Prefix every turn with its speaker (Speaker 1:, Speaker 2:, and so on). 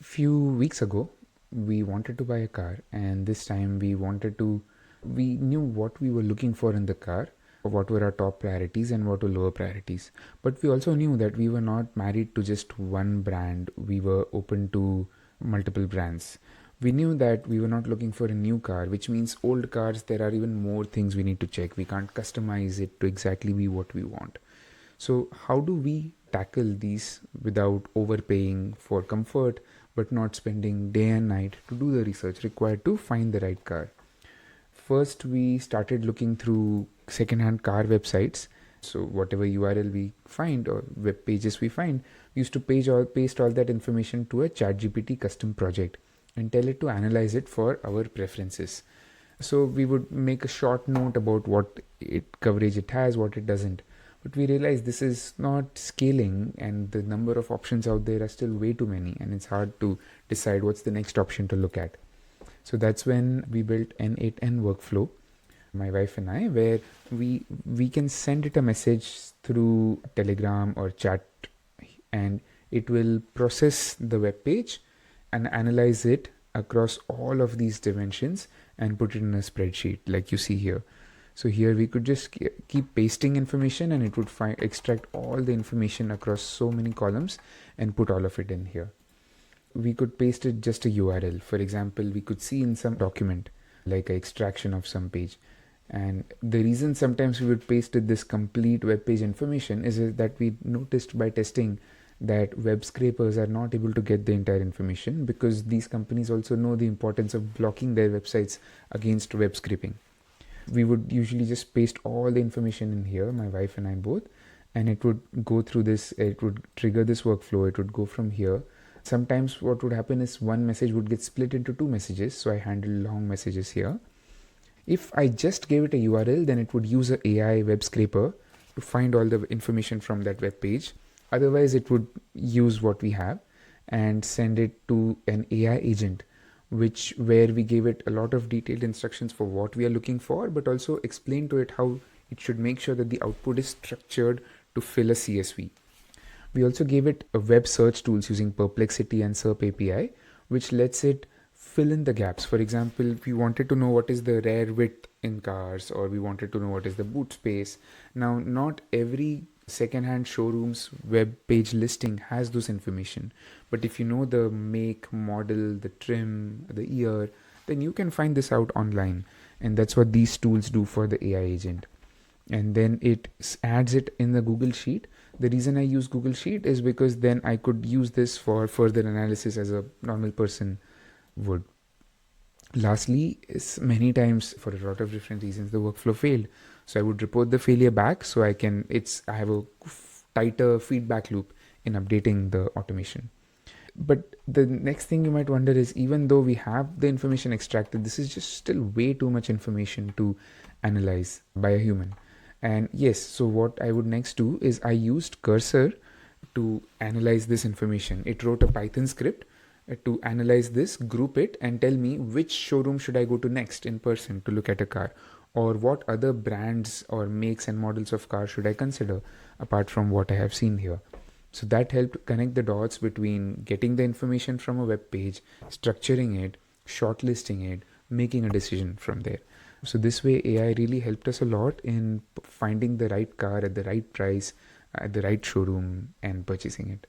Speaker 1: Few weeks ago, we wanted to buy a car, and this time we knew what we were looking for in the car, what were our top priorities and what were lower priorities. But we also knew that we were not married to just one brand, we were open to multiple brands. We knew that we were not looking for a new car, which means old cars, there are even more things we need to check. We can't customize it to exactly be what we want. So, how do we tackle these without overpaying for comfort but not spending day and night to do the research required to find the right car? First, we started looking through secondhand car websites. So, whatever URL we find or web pages we find, we used to paste all that information to a ChatGPT custom project and tell it to analyze it for our preferences. So we would make a short note about what coverage it has, what it doesn't. But we realized this is not scaling, and the number of options out there are still way too many, and it's hard to decide what's the next option to look at. So that's when we built n8n workflow, my wife and I, where we can send it a message through Telegram or chat, and it will process the web page and analyze it across all of these dimensions and put it in a spreadsheet like you see here. So here we could just keep pasting information, and it would extract all the information across so many columns and put all of it in here. We could paste it just a URL. For example, we could see in some document like an extraction of some page. And the reason sometimes we would paste it this complete web page information is that we noticed by testing that web scrapers are not able to get the entire information, because these companies also know the importance of blocking their websites against web scraping. We would usually just paste all the information in here, my wife and I both, and it would go through this, it would trigger this workflow, it would go from here. Sometimes what would happen is one message would get split into two messages, so I handle long messages here. If I just gave it a URL, then it would use an AI web scraper to find all the information from that web page. Otherwise, it would use what we have and send it to an AI agent, where we gave it a lot of detailed instructions for what we are looking for, but also explain to it how it should make sure that the output is structured to fill a CSV. We also gave it a web search tools using Perplexity and SERP API, which lets it fill in the gaps. For example, if we wanted to know what is the rear width in cars, or we wanted to know what is the boot space. Now, not every secondhand showroom's web page listing has those information, but if you know the make, model, the trim, the year, then you can find this out online, and that's what these tools do for the AI agent. And then it adds it in the Google Sheet. The reason I use Google Sheet is because then I could use this for further analysis as a normal person would. Lastly, many times for a lot of different reasons the workflow failed, so I would report the failure back, so I have a tighter feedback loop in updating the automation. But the next thing you might wonder is, even though we have the information extracted, this is just still way too much information to analyze by a human. And yes, so what I would next do is I used Cursor to analyze this information. It wrote a Python script to analyze this, group it, and tell me which showroom should I go to next in person to look at a car, or what other brands or makes and models of cars should I consider apart from what I have seen here. So that helped connect the dots between getting the information from a web page, structuring it, shortlisting it, making a decision from there. So this way AI really helped us a lot in finding the right car at the right price, at the right showroom, and purchasing it.